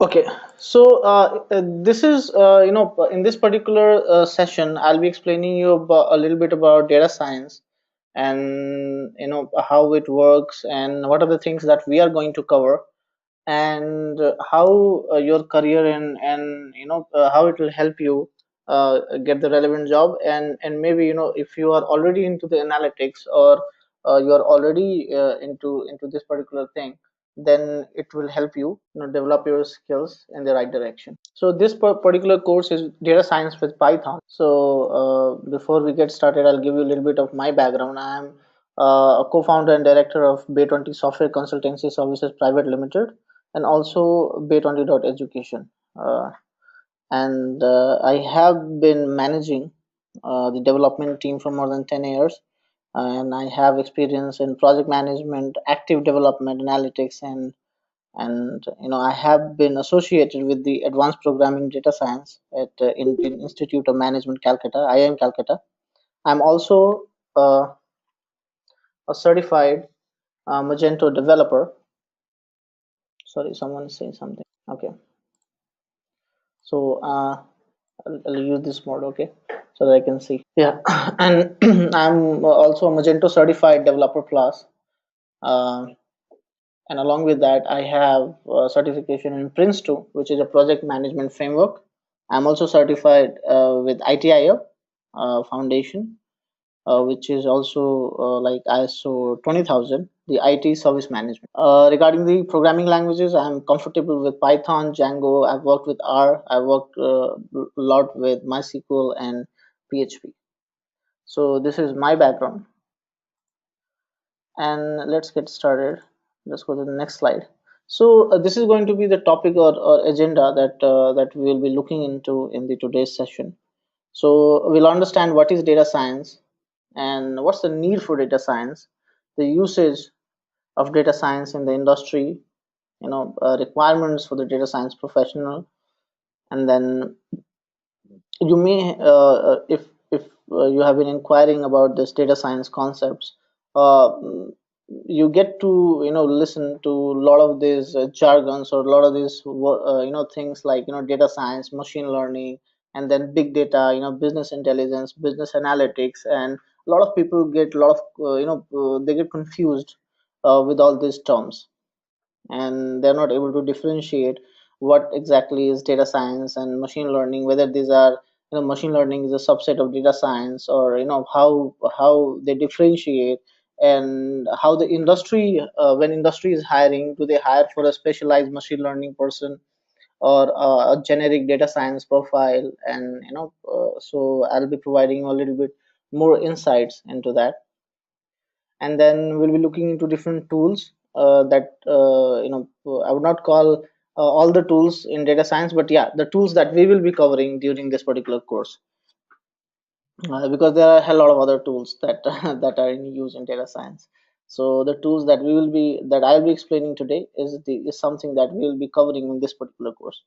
Okay, so this is in this particular session, I'll be explaining you about, a little bit about data science and how it works and what are the things that we are going to cover and how your career and how it will help you get the relevant job and maybe if you are already into the analytics or you are already into this particular thing, then it will help you, develop your skills in the right direction. So this particular course is data science with Python. So before we get started, I'll give you a little bit of my background. I am a co-founder and director of Bay20 Software Consultancy Services Private Limited and also Bay20 Education. And I have been managing the development team for more than 10 years. And I have experience in project management, active development, analytics, and I have been associated with the advanced programming data science at Indian Institute of Management, Calcutta, IIM Calcutta. I'm also a certified Magento developer. Sorry, someone is saying something. Okay, so I'll use this mode, okay, so that I can see. Yeah, and I'm also a Magento certified developer plus. Uh, and along with that, I have certification in Prince2, which is a project management framework. I'm also certified with ITIL Foundation, which is also like ISO 20000, the IT service management. Regarding the programming languages, I'm comfortable with Python, Django. I've worked with R. I've worked a lot with MySQL and PHP. So this is my background, and let's get started. Let's go to the next slide. So this is going to be the topic or agenda that we will be looking into in the today's session. So we'll understand what is data science and what's the need for data science, the usage of data science in the industry, requirements for the data science professional, and then you may if you have been inquiring about this data science concepts, uh, you get to listen to a lot of these jargons or a lot of these things like data science, machine learning, and then big data, business intelligence, business analytics, and a lot of people get a lot of they get confused with all these terms, and they're not able to differentiate what exactly is data science and machine learning, whether these are machine learning is a subset of data science, or how they differentiate, and how the industry, when industry is hiring, do they hire for a specialized machine learning person or a generic data science profile. And so I'll be providing a little bit more insights into that, and then we'll be looking into different tools that I would not call all the tools in data science, but yeah, the tools that we will be covering during this particular course, because there are a lot of other tools that that are in use in data science. So the tools that I'll be explaining today is something that we will be covering in this particular course,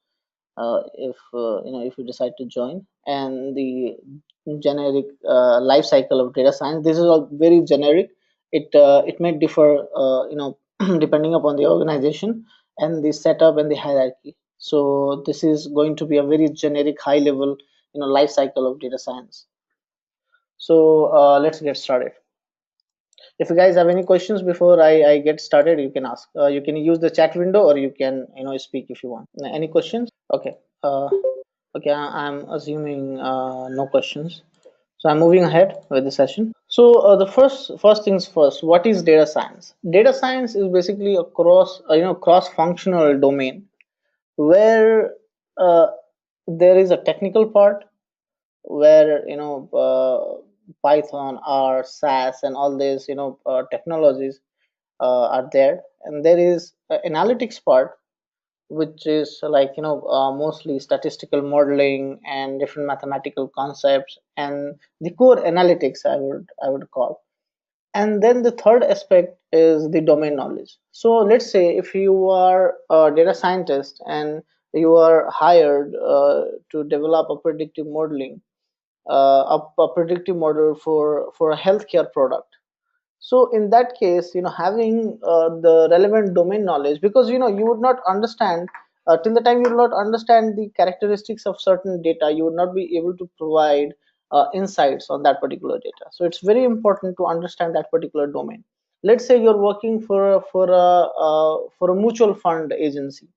if you decide to join. And the generic life cycle of data science, this is all very generic. It may differ depending upon the organization and the setup and the hierarchy. So this is going to be a very generic high level life cycle of data science. So let's get started. If you guys have any questions before I get started, you can ask. You can use the chat window, or you can speak if you want. Any questions? Okay. Okay, I'm assuming no questions. So I'm moving ahead with the session. So the first things first. What is data science? Data science is basically a cross-functional domain where uh, there is a technical part where Python, R, SAS, and all these technologies are there, and there is analytics part, which is like mostly statistical modeling and different mathematical concepts and the core analytics, I would call. And then the third aspect is the domain knowledge. So let's say if you are a data scientist and you are hired to develop a predictive modeling, a predictive model for a healthcare product. So in that case, having the relevant domain knowledge, because you would not understand till the time you do not understand the characteristics of certain data, you would not be able to provide insights on that particular data. So it's very important to understand that particular domain. Let's say you're working for a mutual fund agency,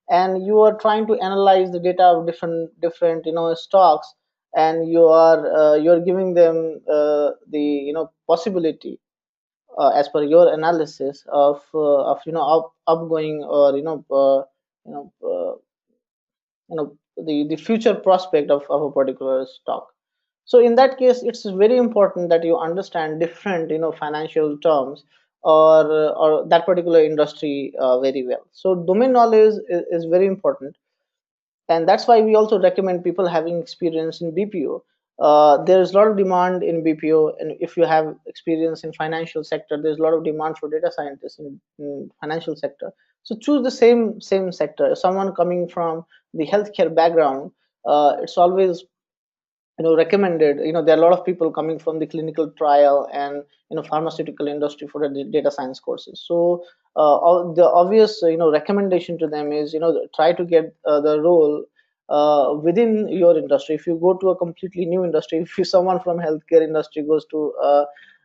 and you are trying to analyze the data of different stocks, and you're giving them the possibility, as per your analysis of upgoing, or you know uh, the future prospect of a particular stock. So in that case, it's very important that you understand different financial terms, or that particular industry very well. So domain knowledge is very important, and that's why we also recommend people having experience in BPO. There's a lot of demand in BPO, and if you have experience in financial sector, there's a lot of demand for data scientists in financial sector. So choose the same sector. Someone coming from the healthcare background, it's always recommended. There are a lot of people coming from the clinical trial and pharmaceutical industry for the data science courses. So the obvious recommendation to them is try to get the role within your industry. If you go to a completely new industry, if you someone from healthcare industry goes to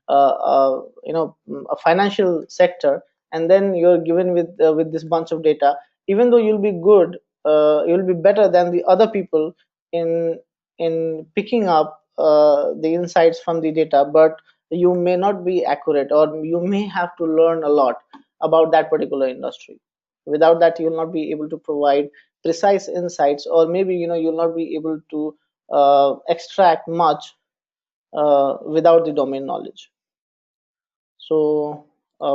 a financial sector, and then you're given with this bunch of data, even though you'll be good, you'll be better than the other people in picking up the insights from the data, but you may not be accurate, or you may have to learn a lot about that particular industry. Without that, you'll not be able to provide precise insights, or maybe you'll not be able to extract much without the domain knowledge. So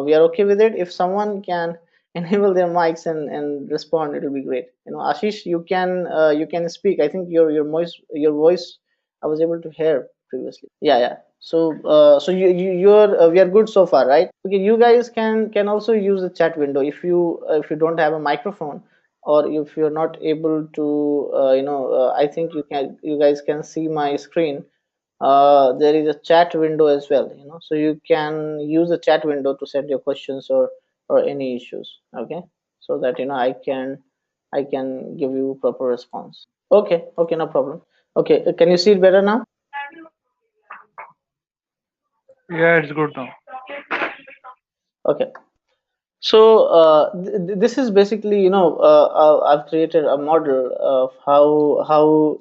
we are okay with it. If someone can enable their mics and respond, it will be great. Ashish, you can speak. I think your voice I was able to hear previously. Yeah, yeah. So so you're we are good so far, right? Okay, you guys can also use the chat window if you don't have a microphone, or if you're not able to I think you guys can see my screen. There is a chat window as well, so you can use the chat window to send your questions, or any issues. Okay, so that I can give you proper response. Okay, okay, no problem. Okay, can you see it better now? Yeah, it's good now. Okay. So this is basically, I've created a model of how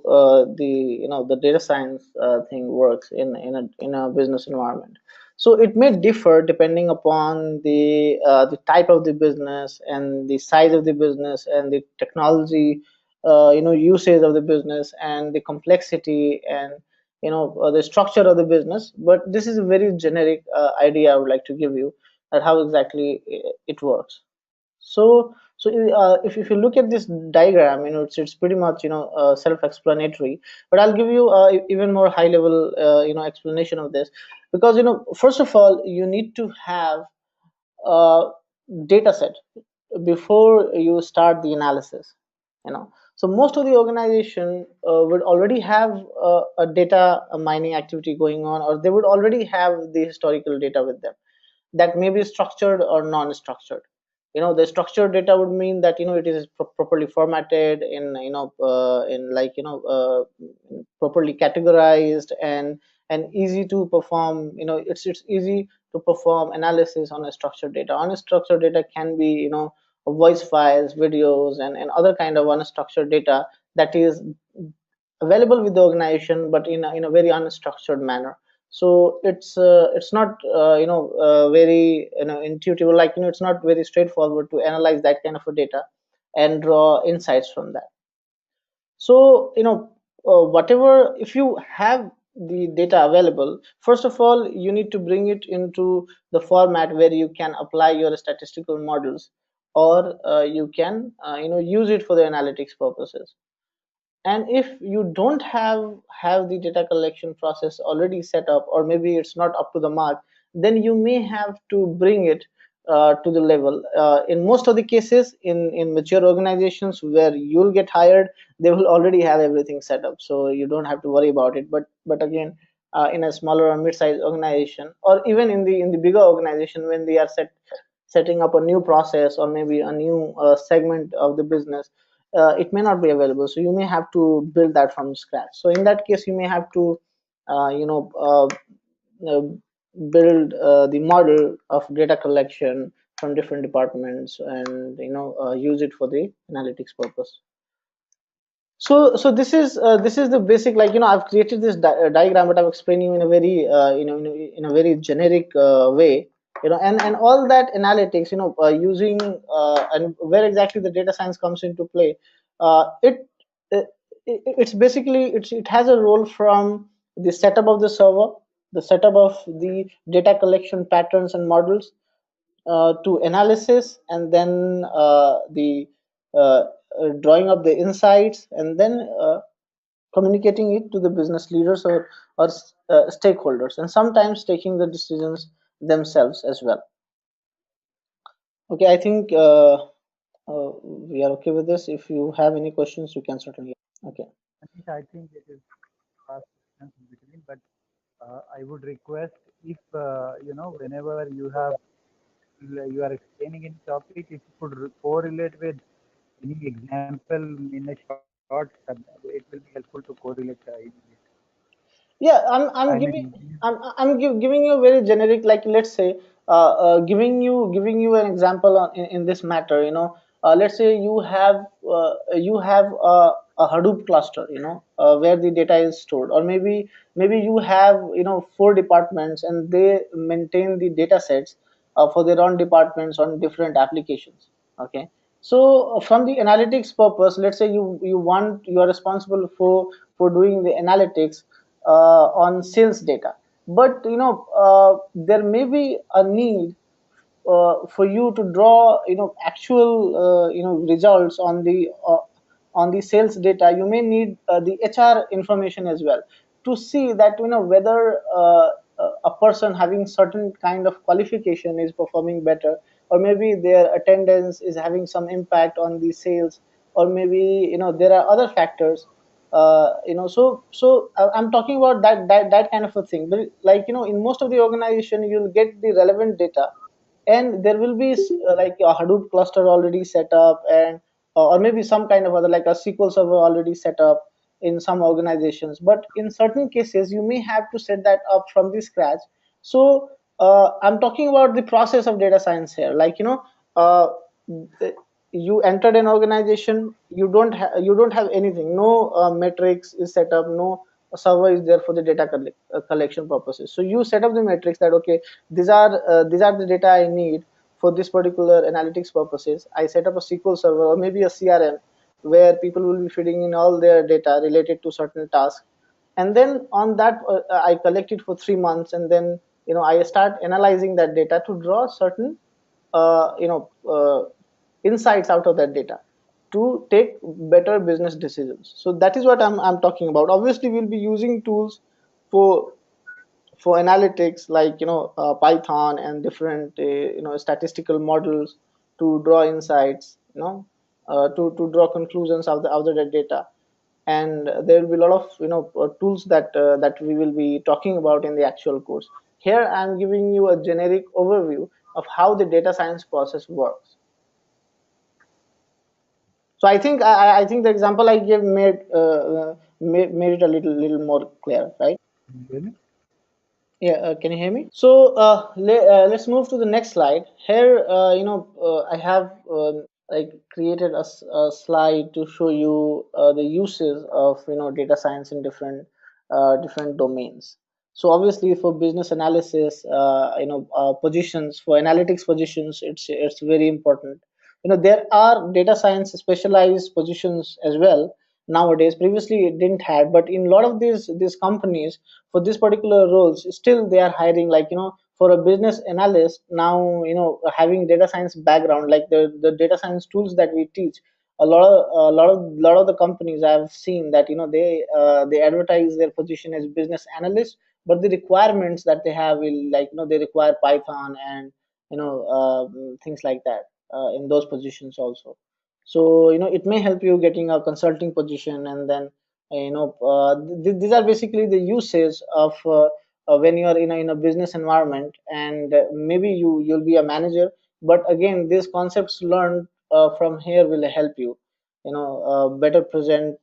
the data science thing works in a business environment. So it may differ depending upon the type of the business, and the size of the business, and the technology usage of the business, and the complexity, and the structure of the business. But this is a very generic idea I would like to give you, at how exactly it works. So if you look at this diagram, it's pretty much self-explanatory. But I'll give you even more high-level explanation of this, because first of all, you need to have a data set before you start the analysis. So most of the organization would already have a data mining activity going on, or they would already have the historical data with them, that may be structured or non-structured. The structured data would mean that it is properly formatted, in like properly categorized, and easy to perform. It's easy to perform analysis on a structured data. Unstructured data can be voice files, videos, and other kind of unstructured data that is available with the organization, but in a very unstructured manner. So it's not very intuitive, like it's not very straightforward to analyze that kind of a data and draw insights from that. So whatever, if you have the data available, first of all, you need to bring it into the format where you can apply your statistical models, or you can use it for the analytics purposes. And if you don't have the data collection process already set up, or maybe it's not up to the mark, then you may have to bring it to the level. In most of the cases, in mature organizations where you'll get hired, they will already have everything set up, so you don't have to worry about it. But again, in a smaller or mid-sized organization, or even in the bigger organization, when they are setting up a new process, or maybe a new segment of the business, it may not be available. So you may have to build that from scratch. So in that case, you may have to uh, you know uh, uh, build the model of data collection from different departments, and use it for the analytics purpose. So this is the basic, like, I've created this diagram, but I'm explaining you in a very in a very generic way, and all that analytics, using and where exactly the data science comes into play. Uh, it, it it's basically, it has a role from the setup of the server, the setup of the data collection patterns and models, to analysis, and then the drawing up the insights, and then communicating it to the business leaders, or stakeholders, and sometimes taking the decisions themselves as well. Okay, I think we are okay with this. If you have any questions, you can certainly. Okay. I think it is fast distance in between, but I would request if whenever you are explaining any topic, if you could correlate with any example in a short, it will be helpful to correlate immediately. Yeah, I I'm giving, mean, giving you a very generic, like, let's say, giving you an example in this matter. Let's say you have a Hadoop cluster, where the data is stored, or maybe you have, four departments, and they maintain the data sets for their own departments on different applications. Okay. So from the analytics purpose, let's say you are responsible for doing the analytics on sales data, but there may be a need for you to draw, actual results on the sales data. You may need the HR information as well, to see that, whether a person having certain kind of qualification is performing better, or maybe their attendance is having some impact on the sales, or maybe, there are other factors. I'm talking about that kind of a thing. But, like, in most of the organization, you'll get the relevant data, and there will be like a Hadoop cluster already set up, and or maybe some kind of other, like a SQL server already set up in some organizations. But in certain cases, you may have to set that up from the scratch. So I'm talking about the process of data science here. Like, uh, you entered an organization, you don't have anything, no metrics is set up, no server is there for the data collection purposes. So you set up the metrics that, okay, these are the data I need for this particular analytics purposes. I set up a SQL server, or maybe a CRM, where people will be feeding in all their data related to certain tasks, and then on that, I collect it for 3 months, and then, I start analyzing that data to draw certain uh, you know uh, insights out of that data, to take better business decisions. So that is what I'm talking about. Obviously, we'll be using tools for analytics, like, Python and different statistical models, to draw insights, to draw conclusions of the data. And there will be a lot of, tools that we will be talking about in the actual course. Here I'm giving you a generic overview of how the data science process works. So I think the example I gave made it a little more clear, right? really? Yeah, can you hear me? So let's move to the next slide. Here, I have like created a slide to show you the uses of, data science in different domains. So obviously, for business analysis, positions, for analytics positions, it's very important. There are data science specialized positions as well nowadays. Previously, it didn't have, but in a lot of these companies, for this particular roles, still they are hiring, like, for a business analyst now, having data science background, like the data science tools that we teach. A lot of the companies I've seen that, they advertise their position as business analyst, but the requirements that they have will, like, they require Python and, things like that in those positions also. So, it may help you getting a consulting position, and then, these are basically the uses of, when you are in a business environment, and maybe you'll be a manager. But again, these concepts learned from here will help you better present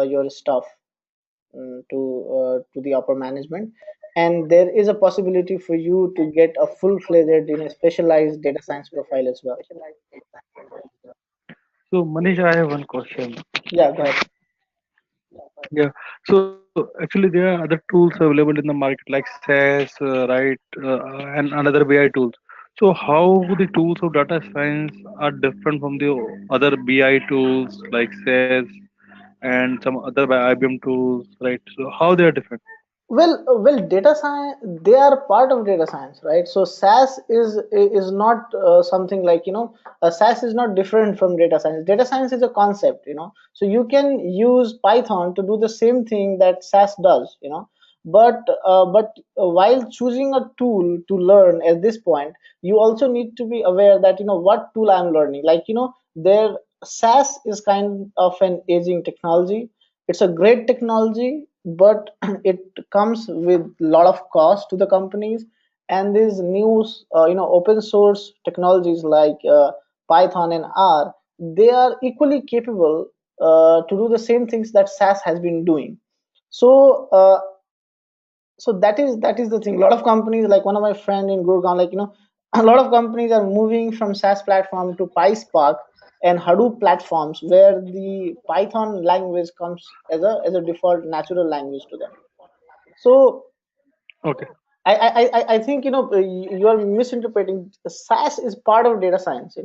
your stuff to the upper management, and there is a possibility for you to get a full-fledged specialized data science profile as well. So Manish, I have one question. Yeah, go ahead. Yeah. So actually, there are other tools available in the market like SAS, right, and another BI tools. So how the tools of data science are different from the other BI tools like SAS and some other IBM tools, right? So how they are different? Well, data science, they are part of data science, right? So SAS is not something like, SAS is not different from data science. Data science is a concept, so you can use Python to do the same thing that SAS does, but while choosing a tool to learn at this point, you also need to be aware that, what tool I'm learning. Like, there SAS is kind of an aging technology. It's a great technology, but it comes with a lot of cost to the companies. And these new open source technologies like Python and R, they are equally capable to do the same things that SAS has been doing. So uh, so that is the thing. A lot of companies, like one of my friend in Gurgaon, like, a lot of companies are moving from SAS platform to PySpark and Hadoop platforms, where the Python language comes as a default natural language to them. So Okay. I think, you are misinterpreting. SAS is part of data science,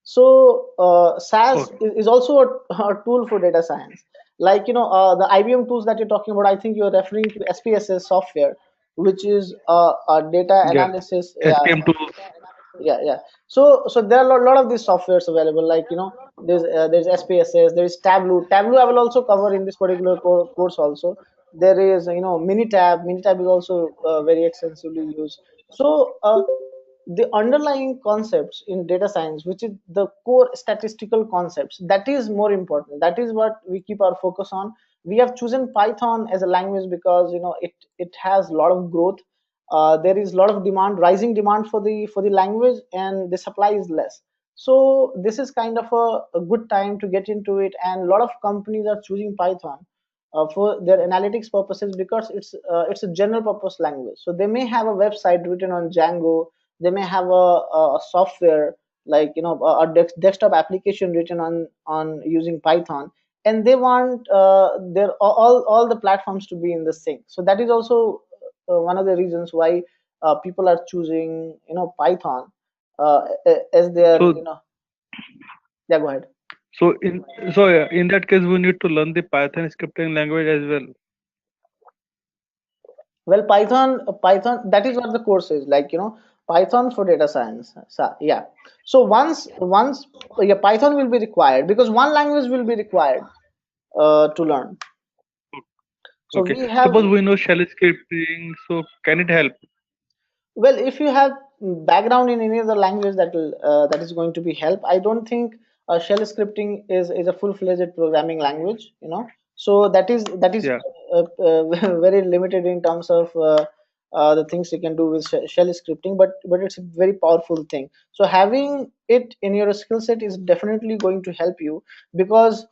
so SAS Okay. is also a tool for data science. Like, the IBM tools that you're talking about, I think you're referring to SPSS software, which is a data Yeah. analysis. Yeah, SPM tools. yeah. So there are a lot of these softwares available. Like, there's SPSS, there is Tableau I will also cover in this particular course also. There is, Minitab is also very extensively used. So the underlying concepts in data science, which is the core statistical concepts, that is more important. That is what we keep our focus on. We have chosen Python as a language because, it has a lot of growth. There is a lot of demand, rising demand for the language, and the supply is less. So this is kind of a good time to get into it, and a lot of companies are choosing Python for their analytics purposes, because it's a general purpose language. So they may have a website written on Django, they may have a software, like, a desktop application written on using Python, and they want their all the platforms to be in the sync. So that is also one of the reasons why people are choosing, Python as their, So yeah, go ahead. so in so yeah, in that case, we need to learn the Python scripting language as well. Well, Python, that is what the course is, like, Python for data science. So, yeah. So once yeah, Python will be required, because one language will be required to learn. So Okay. we have, Suppose we know shell scripting, so can it help? well, if you have background in any other language, that is going to be help. I don't think shell scripting is a full-fledged programming language, so that is Yeah. very limited in terms of the things you can do with shell scripting, but it's a very powerful thing. So having it in your skill set is definitely going to help you, because,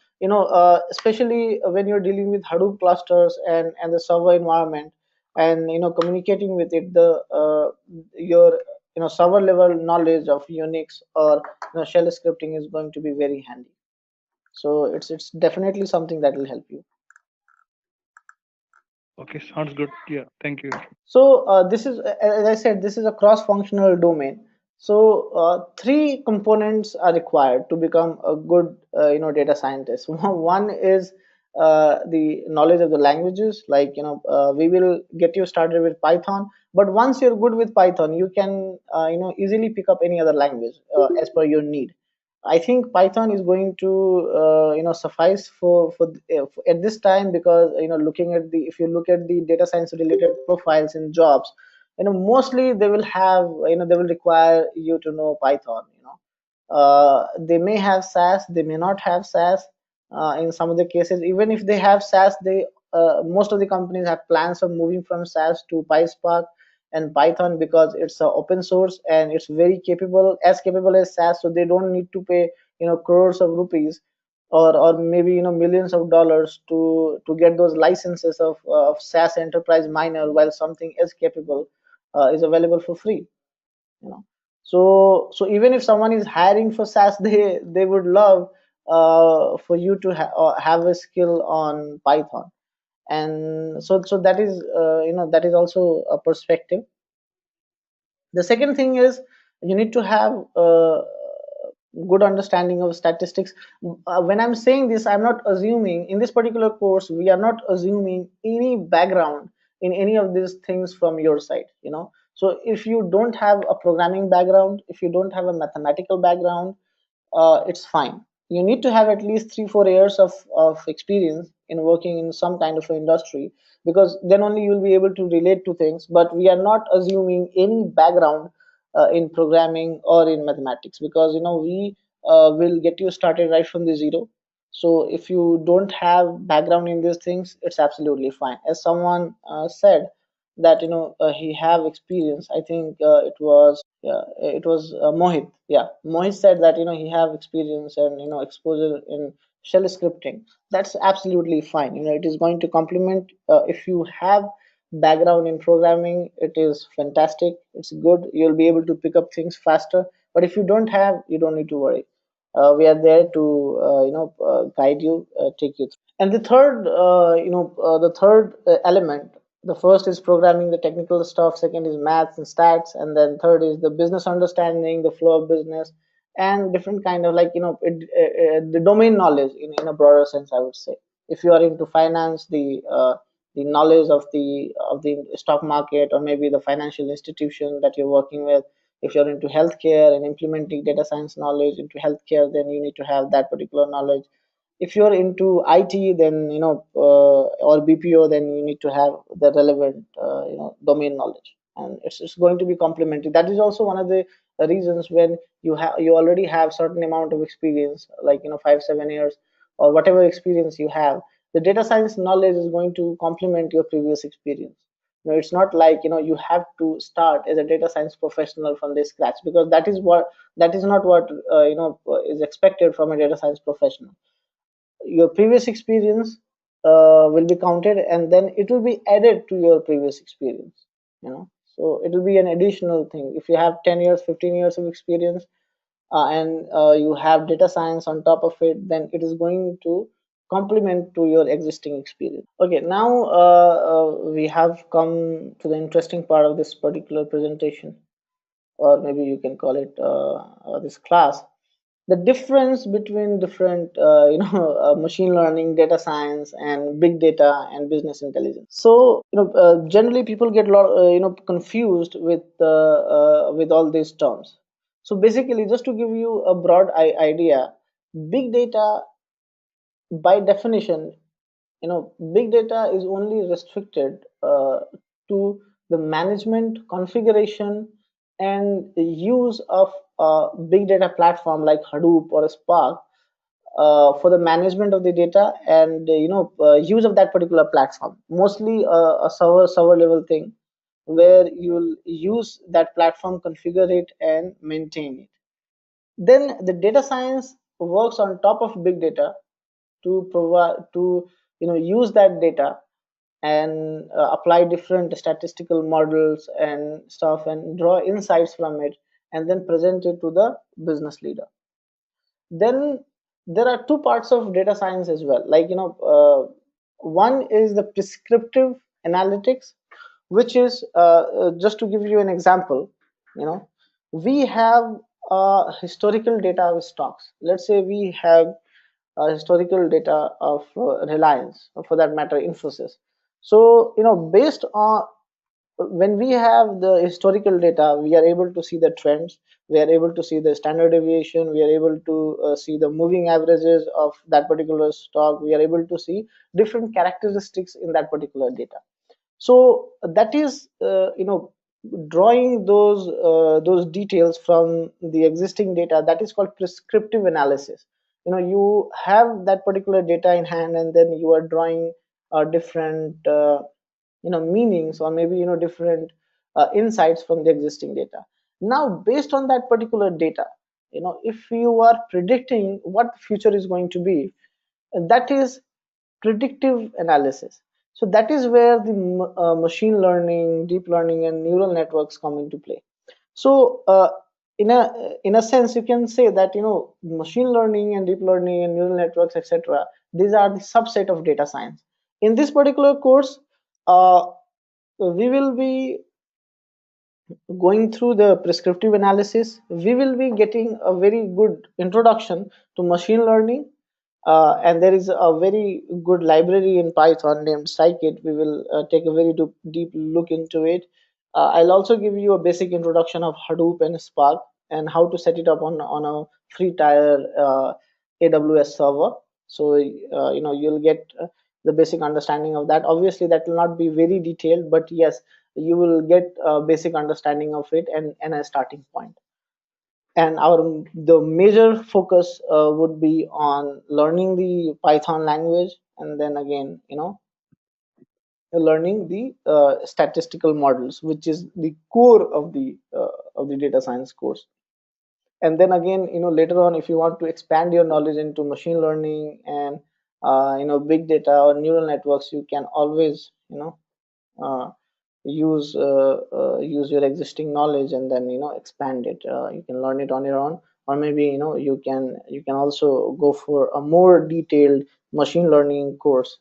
especially when you're dealing with Hadoop clusters and the server environment, and, communicating with it, the your, server level knowledge of Unix or, shell scripting is going to be very handy. So it's definitely something that will help you. Okay. Sounds good. Yeah. Thank you. So this is, as I said, this is a cross-functional domain. So three components are required to become a good, data scientist. One is the knowledge of the languages. Like, we will get you started with Python, but once you're good with Python, you can, easily pick up any other language as per your need. I think Python is going to, suffice for at this time, because, looking at the if you look at the data science related profiles in jobs, mostly they will have, they will require you to know Python. They may have SAS, they may not have SAS. In some of the cases, even if they have SAS, they most of the companies have plans of moving from SAS to PySpark and Python, because it's open source and it's very capable, as capable as SAS. So they don't need to pay, crores of rupees or maybe millions of dollars to get those licenses of SaaS enterprise miner, while something as capable is available for free. you know so even if someone is hiring for SaaS, they would love for you to have a skill on Python. And so that is that is also a perspective. The second thing is you need to have good understanding of statistics. When I'm saying this, I'm not assuming in this particular course, we are not assuming any background in any of these things from your side. So if you don't have a programming background, if you don't have a mathematical background, it's fine. You need to have at least 3-4 years of experience in working in some kind of industry, because then only you will be able to relate to things. But we are not assuming any background in programming or in mathematics, because we will get you started right from the zero. So if you don't have background in these things, it's absolutely fine. As someone said that he have experience, I think yeah, it was Mohit. Yeah, Mohit said that he have experience and exposure in shell scripting. That's absolutely fine. It is going to complement. If you have background in programming, it is fantastic. It's good. You'll be able to pick up things faster. But if you don't have, you don't need to worry. We are there to guide you, take you through. And the third element, the first is programming, the technical stuff. Second is maths and stats, and then third is the business understanding, the flow of business, and different kind of the domain knowledge in a broader sense, I would say. If you are into finance, the knowledge of the stock market, or maybe the financial institution that you're working with. If you're into healthcare and implementing data science knowledge into healthcare, then you need to have that particular knowledge. If you're into IT, then or BPO, then you need to have the relevant domain knowledge, and it's going to be complementary. That is also one of the reasons when you already have certain amount of experience, like 5-7 years or whatever experience you have. The data science knowledge is going to complement your previous experience. It's not like you have to start as a data science professional from the scratch, because that is not what is expected from a data science professional. Your previous experience will be counted, and then it will be added to your previous experience. So it will be an additional thing. If you have 10 years, 15 years of experience, and you have data science on top of it, then it is going to complement to your existing experience. Okay, now we have come to the interesting part of this particular presentation, or maybe you can call it this class. The difference between different machine learning, data science, and big data and business intelligence. So generally people get a lot confused with all these terms. So basically, just to give you a broad idea, big data, by definition, big data is only restricted to the management, configuration, and use of a big data platform like Hadoop or Spark for the management of the data, and use of that particular platform. Mostly a server level thing, where you'll use that platform, configure it, and maintain it. Then the data science works on top of big data to provide to use that data and apply different statistical models and stuff, and draw insights from it, and then present it to the business leader. Then there are two parts of data science as well. One is the prescriptive analytics, which is just to give you an example. We have historical data of stocks. Let's say we have historical data of Reliance, or for that matter, Infosys. So based on, when we have the historical data, we are able to see the trends, we are able to see the standard deviation, we are able to see the moving averages of that particular stock, we are able to see different characteristics in that particular data. So that is drawing those details from the existing data. That is called prescriptive analysis. You have that particular data in hand, and then you are drawing different meanings, or maybe different insights from the existing data. Now based on that particular data, if you are predicting what the future is going to be, that is predictive analysis. So that is where the machine learning, deep learning, and neural networks come into play. So in a sense, you can say that machine learning and deep learning and neural networks, etc., these are the subset of data science. In this particular course, uh, we will be going through the prescriptive analysis. We will be getting a very good introduction to machine learning, and there is a very good library in Python named scikit. We will take a very deep look into it. I'll also give you a basic introduction of Hadoop and Spark and how to set it up on a free tier AWS server. So you'll get the basic understanding of that. Obviously, that will not be very detailed, but yes, you will get a basic understanding of it and a starting point. And the major focus would be on learning the Python language, and then again learning the statistical models, which is the core of the data science course. And then again, later on, if you want to expand your knowledge into machine learning and big data or neural networks, you can always uh, use your existing knowledge and then expand it. You can learn it on your own, or maybe you can also go for a more detailed machine learning course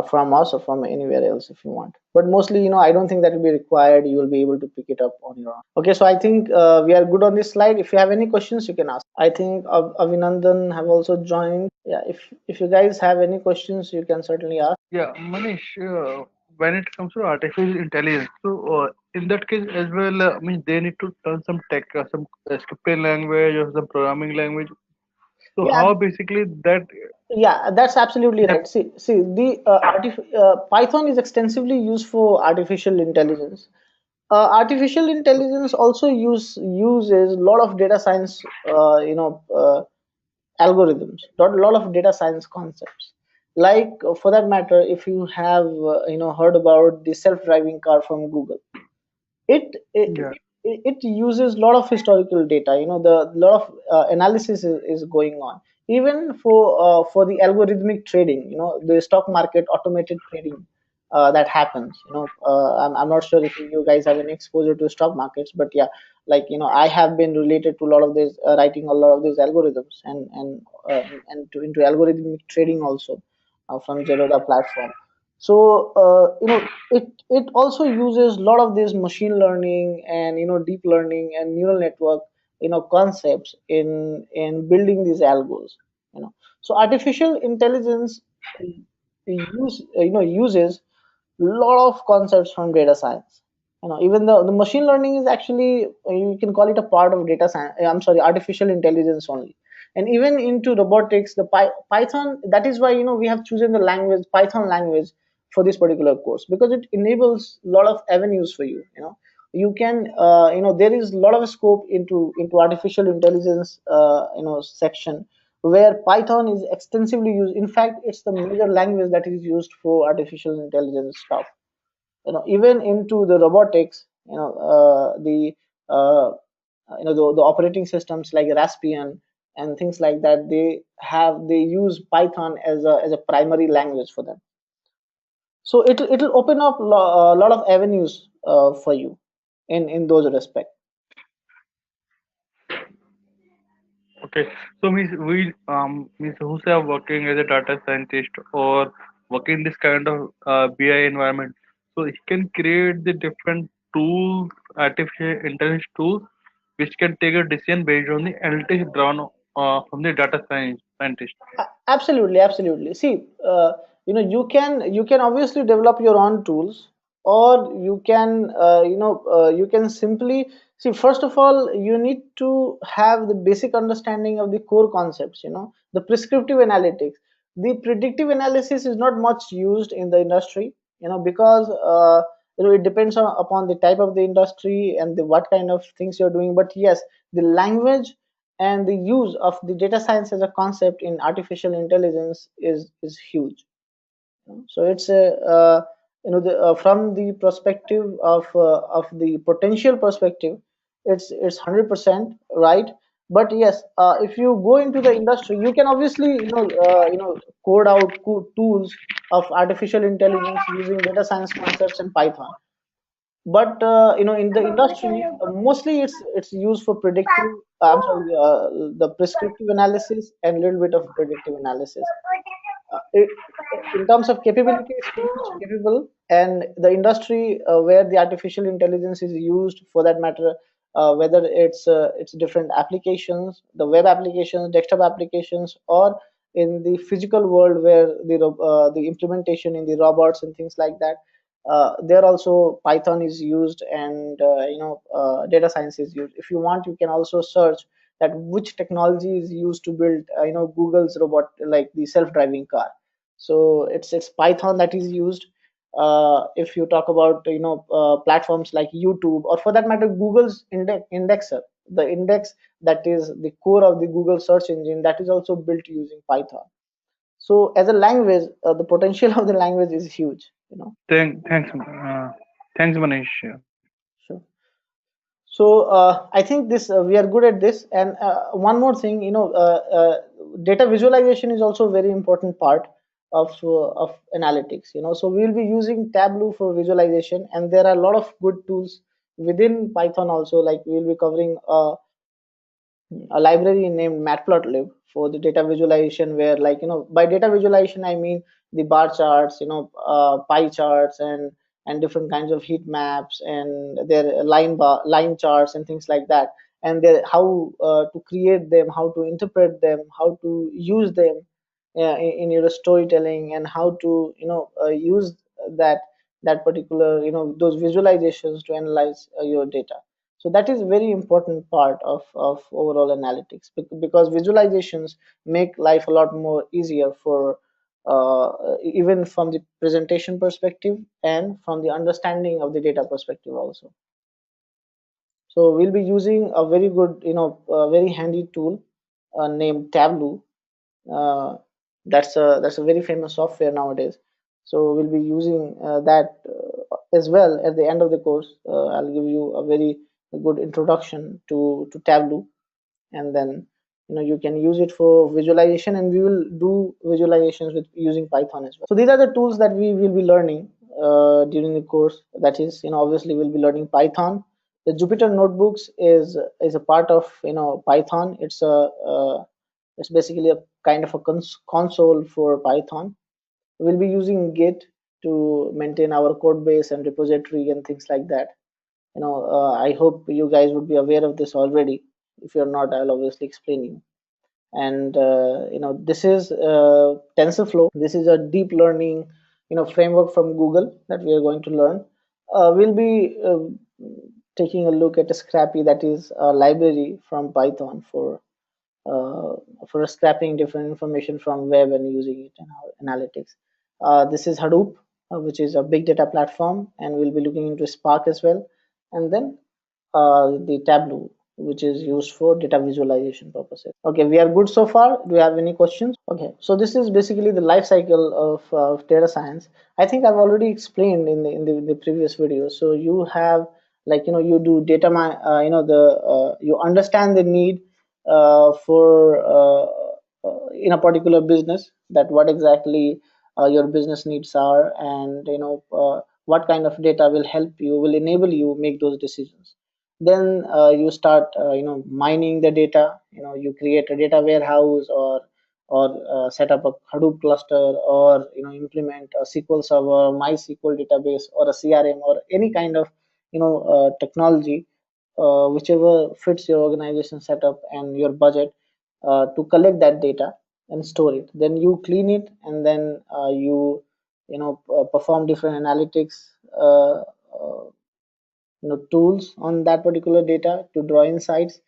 from us or from anywhere else if you want. But mostly, I don't think that will be required. You will be able to pick it up on your own. Okay, so I think we are good on this slide. If you have any questions, you can ask. I think Avinandan have also joined. Yeah, if you guys have any questions, you can certainly ask. Yeah, Manish, when it comes to artificial intelligence, so in that case as well, I mean, they need to learn some tech, some scripting language or some programming language. So Yeah, how basically that, yeah, that's absolutely yeah, right. See, the Python is extensively used for artificial intelligence. Artificial intelligence also uses a lot of data science, algorithms, not a lot of data science concepts. Like for that matter, if you have heard about the self-driving car from Google, it it, yeah, it uses a lot of historical data. The lot of analysis is going on, even for the algorithmic trading, the stock market automated trading that happens. I'm not sure if you guys have any exposure to stock markets, but yeah, like I have been related to a lot of this, writing a lot of these algorithms into algorithmic trading also, from Zerodha platform. So it also uses a lot of this machine learning and deep learning and neural network concepts in building these algos. So artificial intelligence uses lot of concepts from data science. Even the machine learning is actually, you can call it a part of data science. I'm sorry, artificial intelligence only. And even into robotics, the Python. That is why we have chosen the language, Python language, for this particular course, because it enables a lot of avenues for you. You can there is a lot of scope into artificial intelligence section, where Python is extensively used. In fact, it's the major language that is used for artificial intelligence stuff. Even into the robotics, the uh, the operating systems like Raspbian and things like that, they use Python as a primary language for them. So it'll open up a lot of avenues for you in those respects. okay. So means means who's are working as a data scientist or working this kind of BI environment, so he can create the different tools, artificial intelligence tools, which can take a decision based on the analytics drawn from the data science scientist. Absolutely, absolutely. See, you can obviously develop your own tools, or you can simply see. First of all, you need to have the basic understanding of the core concepts. The prescriptive analytics, the predictive analysis is not much used in the industry. Because it depends upon the type of the industry and what kind of things you're doing. But yes, the language and the use of the data science as a concept in artificial intelligence is huge. So it's a from the perspective of the potential perspective, it's 100% right. But yes, if you go into the industry, you can obviously code out tools of artificial intelligence using data science concepts in Python. But in the industry, mostly it's used for predictive, I'm sorry, the prescriptive analysis and a little bit of predictive analysis. It, in terms of capability, it's pretty much capable, and the industry where the artificial intelligence is used, for that matter, whether it's different applications, the web applications, desktop applications, or in the physical world where the implementation in the robots and things like that, there also Python is used, and data science is used. If you want, you can also search that which technology is used to build Google's robot, like the self-driving car. So it's Python that is used. If you talk about platforms like YouTube, or for that matter Google's indexer, the index that is the core of the Google search engine, that is also built using Python. So as a language, the potential of the language is huge. Thanks, Manish. Sure. So I think this we are good at this. And one more thing, data visualization is also a very important part of analytics. So we'll be using Tableau for visualization, and there are a lot of good tools within Python also. Like we'll be covering a library named Matplotlib for the data visualization, where, like, by data visualization I mean the bar charts, pie charts, and different kinds of heat maps, and their line charts and things like that, and their how to create them, how to interpret them, how to use them in your storytelling, and how to use that particular, those visualizations to analyze your data. So that is a very important part of overall analytics, because visualizations make life a lot more easier for even from the presentation perspective and from the understanding of the data perspective also. So we'll be using a very good, very handy tool named Tableau. Uh, that's a very famous software nowadays. So we'll be using that as well at the end of the course. I'll give you a very good introduction to Tableau, and then you can use it for visualization, and we will do visualizations with using Python as well. So these are the tools that we will be learning during the course. That is, obviously we'll be learning Python. The Jupyter notebooks is a part of Python. It's basically a kind of a console for Python. We'll be using Git to maintain our code base and repository and things like that. I hope you guys would be aware of this already. If you're not, I'll obviously explain you. And this is TensorFlow. This is a deep learning framework from Google that we are going to learn. We'll be taking a look at a Scrappy, that is a library from Python for scrapping different information from web and using it in our analytics. This is Hadoop, which is a big data platform, and we'll be looking into Spark as well. And then the Tableau, which is used for data visualization purposes. Okay, we are good so far. Do you have any questions? Okay, so this is basically the life cycle of data science. I think I've already explained in the previous video. So you have, like, you do data you understand the need for in a particular business, that what exactly your business needs are, and what kind of data will enable you make those decisions. Then you start mining the data. You create a data warehouse, or set up a Hadoop cluster, or implement a SQL Server, MySQL database, or a CRM, or any kind of technology, whichever fits your organization setup and your budget, to collect that data and store it. Then you clean it, and then perform different analytics tools on that particular data to draw insights,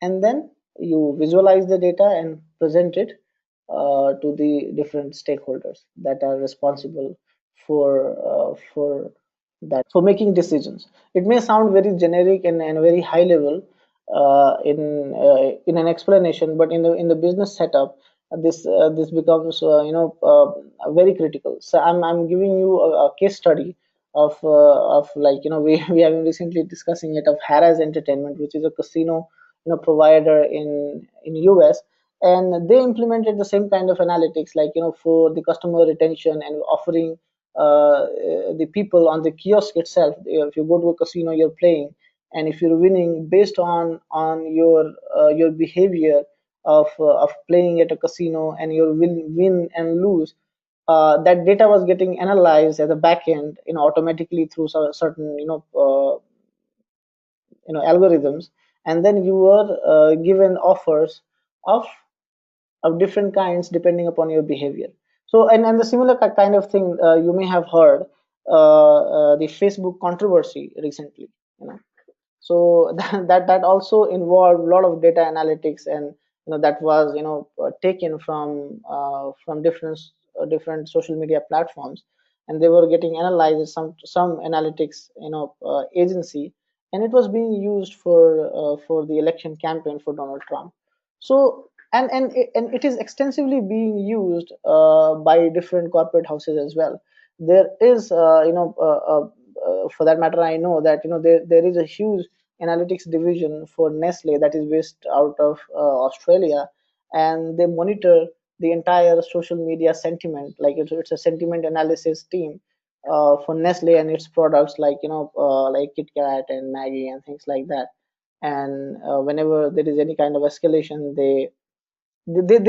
and then you visualize the data and present it to the different stakeholders that are responsible for that, for making decisions. It may sound very generic and very high level in an explanation, but in the business setup, this becomes very critical. So I'm giving you a case study of like we have been recently discussing it, of Harrah's Entertainment, which is a casino provider in US, and they implemented the same kind of analytics, like for the customer retention and offering the people on the kiosk itself. If you go to a casino, you're playing, and if you're winning based on your behavior of playing at a casino, and your win and lose, that data was getting analyzed at the back end, automatically through certain algorithms, and then you were given offers of different kinds depending upon your behavior. So, and the similar kind of thing, you may have heard the Facebook controversy recently. So that also involved a lot of data analytics, and that was taken from different social media platforms, and they were getting analyzed. Some analytics agency, and it was being used for the election campaign for Donald Trump. So, and it is extensively being used by different corporate houses as well. There is for that matter, I know that there is a huge analytics division for Nestle that is based out of Australia, and they monitor the entire social media sentiment. Like it's a sentiment analysis team for Nestle and its products, like like Kit Kat and Maggie and things like that. And whenever there is any kind of escalation, they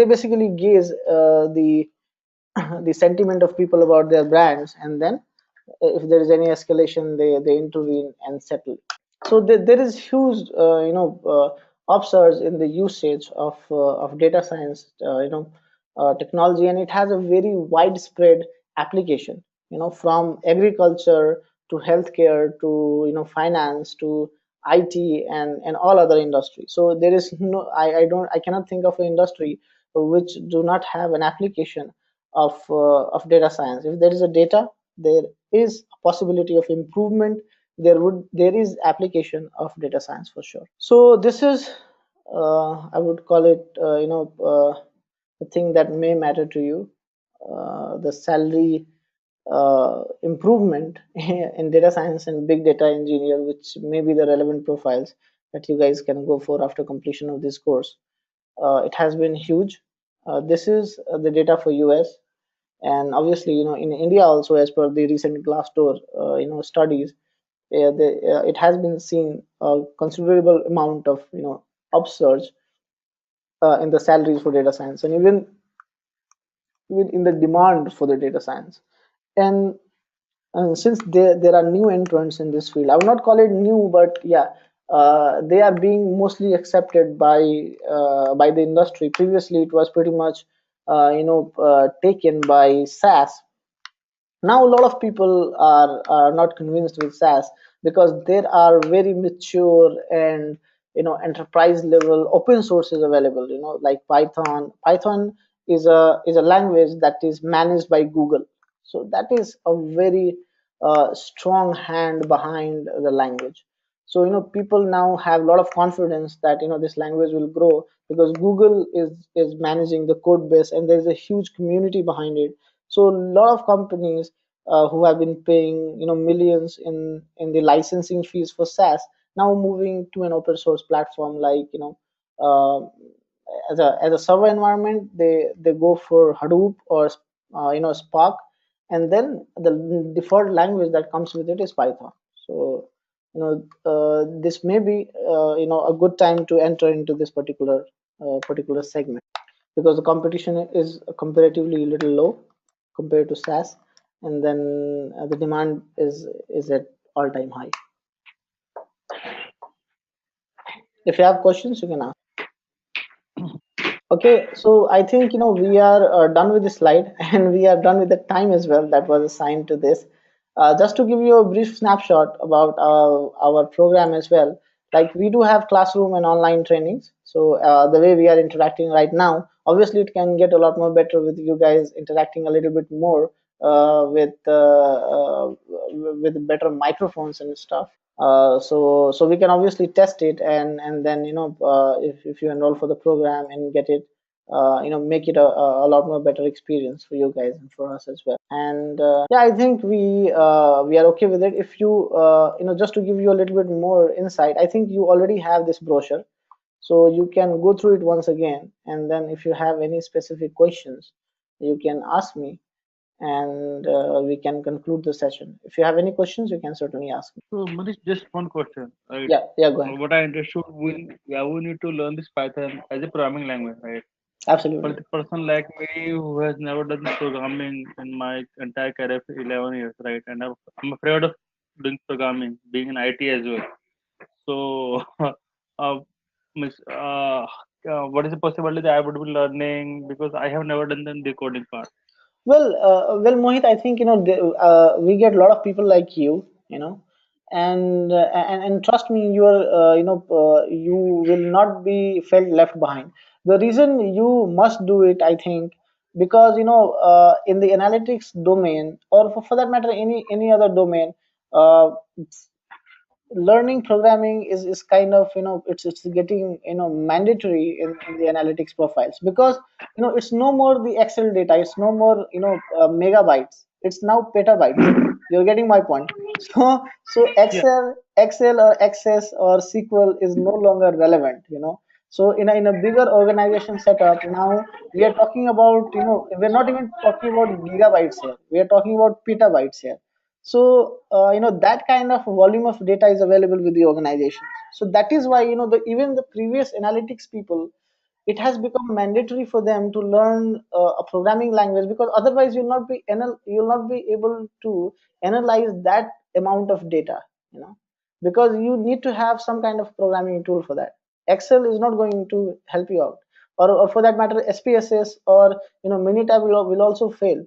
basically gauge the the sentiment of people about their brands, and then if there is any escalation, they intervene and settle. So there is huge upsurge in the usage of data science technology, and it has a very widespread application, from agriculture to healthcare to finance to IT and all other industries. So there is no, I cannot think of an industry which do not have an application of data science. If there is a data, there is a possibility of improvement. There is application of data science for sure. So this is I would call it the thing that may matter to you, the salary improvement in data science and big data engineer, which may be the relevant profiles that you guys can go for after completion of this course. It has been huge. This is the data for US, and obviously in India also, as per the recent Glassdoor studies, it has been seen a considerable amount of upsurge in the salaries for data science, and even in the demand for the data science. And since there are new entrants in this field, I would not call it new, but yeah, they are being mostly accepted by the industry. Previously, it was pretty much taken by SaaS. Now a lot of people are not convinced with SaaS, because there are very mature and enterprise level open sources available, like Python is a language that is managed by Google. So that is a very strong hand behind the language. So people now have a lot of confidence that this language will grow, because Google is managing the code base, and there's a huge community behind it. So a lot of companies who have been paying millions in the licensing fees for SaaS, now moving to an open source platform, like uh, as a server environment, they go for Hadoop or Spark, and then the default language that comes with it is Python. So this may be a good time to enter into this particular segment, because the competition is comparatively a little low compared to SaaS, and then the demand is at all-time high. If you have questions, you can ask. Okay, so I think we are done with the slide, and we are done with the time as well that was assigned to this. Just to give you a brief snapshot about our program as well, like we do have classroom and online trainings. So the way we are interacting right now, obviously it can get a lot more better with you guys interacting a little bit more with better microphones and stuff. So we can obviously test it, and then if you enroll for the program and get it, make it a lot more better experience for you guys and for us as well. And yeah, I think we are okay with it. If you just to give you a little bit more insight, I think you already have this brochure. So you can go through it once again, and then if you have any specific questions, you can ask me, and we can conclude the session. If you have any questions, you can certainly ask me. So, Manish, just one question, right? Yeah, yeah, go ahead. What I understood, we need to learn this Python as a programming language, right? For Absolutely. the person like me who has never done programming in my entire career for 11 years, right? And I'm afraid of doing programming, being in IT as well. So, uh, miss, what is the possibility that I would be learning because I have never done the coding part? Well, Mohit, I think we get a lot of people like you, and trust me, you will not be felt left behind. The reason you must do it, I think, because in the analytics domain, or for that matter, any other domain, uh, learning programming is kind of it's getting mandatory in the analytics profiles, because it's no more the Excel data, it's no more megabytes, it's now petabytes. You're getting my point. So Yeah, Excel or Access or SQL is no longer relevant. So in a bigger organization setup now, we are talking about, we're not even talking about gigabytes here, we are talking about petabytes here. So that kind of volume of data is available with the organizations. So that is why even the previous analytics people, it has become mandatory for them to learn a programming language, because otherwise you'll not be able to analyze that amount of data. Because you need to have some kind of programming tool for that. Excel is not going to help you out, or for that matter, SPSS or Minitab will also fail.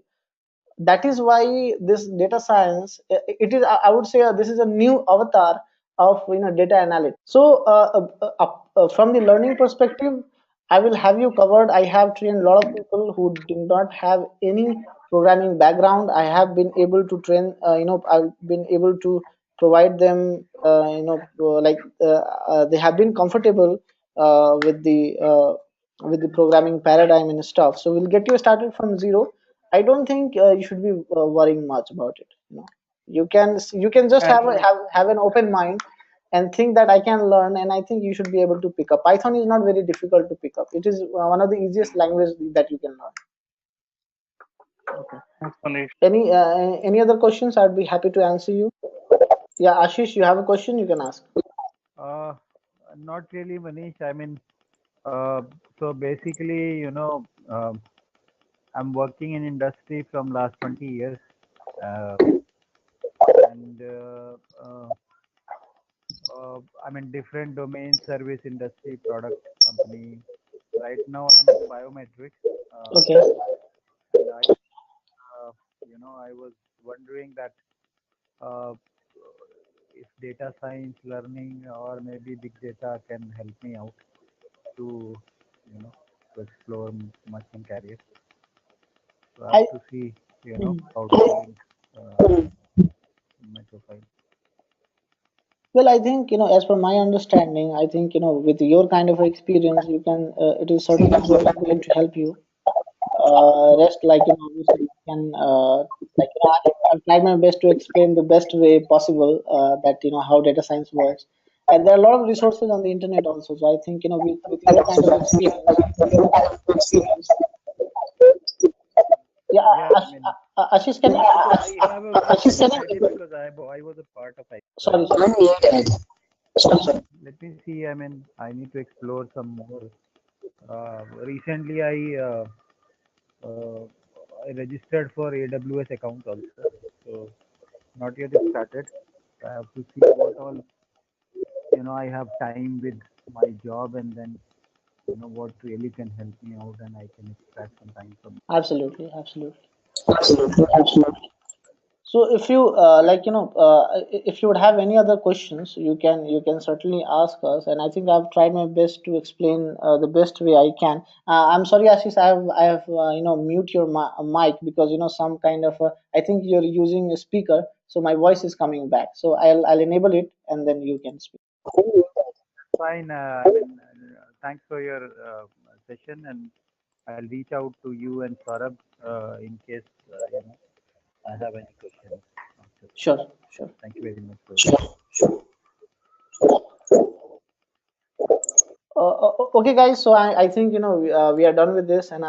That is why this data science, it is, I would say, this is a new avatar of data analytics. So from the learning perspective, I will have you covered. I have trained a lot of people who do not have any programming background. I have been able to train, I've been able to provide them, they have been comfortable with the programming paradigm and stuff. So we'll get you started from zero. I don't think you should be worrying much about it. You can just and have an open mind and think that I can learn, and I think you should be able to pick up. Python is not very difficult to pick up. It is one of the easiest languages that you can learn. okay, thanks, Manish. Any other questions? I'd be happy to answer you. Yeah, Ashish, you have a question, you can ask. Uh, Not really, Manish. I mean, uh, so basically, I'm working in industry from last 20 years, uh, and I'm in different domains, service industry, product company. Right now, I'm in biometrics, Okay. and I was wondering that uh, if data science learning or maybe big data can help me out to, you know, to explore much in career. So I I have to see, how to link my profile. Well, I think, as per my understanding, I think, with your kind of experience, you can, it is certainly going to help you. Rest, like, obviously, you can, I've tried my best to explain the best way possible, that, how data science works. And there are a lot of resources on the internet also. So I think, with your kind of experience, yeah, Yeah, I mean, Ashish, can you, because I have a question already because I was a part of it. sorry, sorry. Let me see. I mean, I need to explore some more. Recently, uh, I registered for AWS account also. So not yet started. I have to see what all I have time with my job, and then what really can help me out, and I can extract some time from. Absolutely, absolutely. So if you if you would have any other questions, you can certainly ask us, and I think I've tried my best to explain the best way I can. I'm sorry, Ashish, I have mute your mic, because some kind of I think you're using a speaker, so my voice is coming back. So I'll enable it, and then you can speak. Fine. I mean, thanks for your session, and I'll reach out to you and Saurabh in case I have any questions. Sure, sure. Thank you very much for Okay, guys. So I think we are done with this, and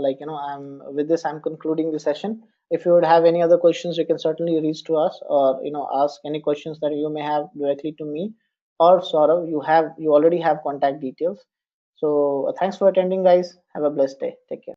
like with this I'm concluding the session. If you would have any other questions, you can certainly reach to us, or ask any questions that you may have directly to me or Saurav. You already have contact details. So thanks for attending, guys. Have a blessed day. Take care.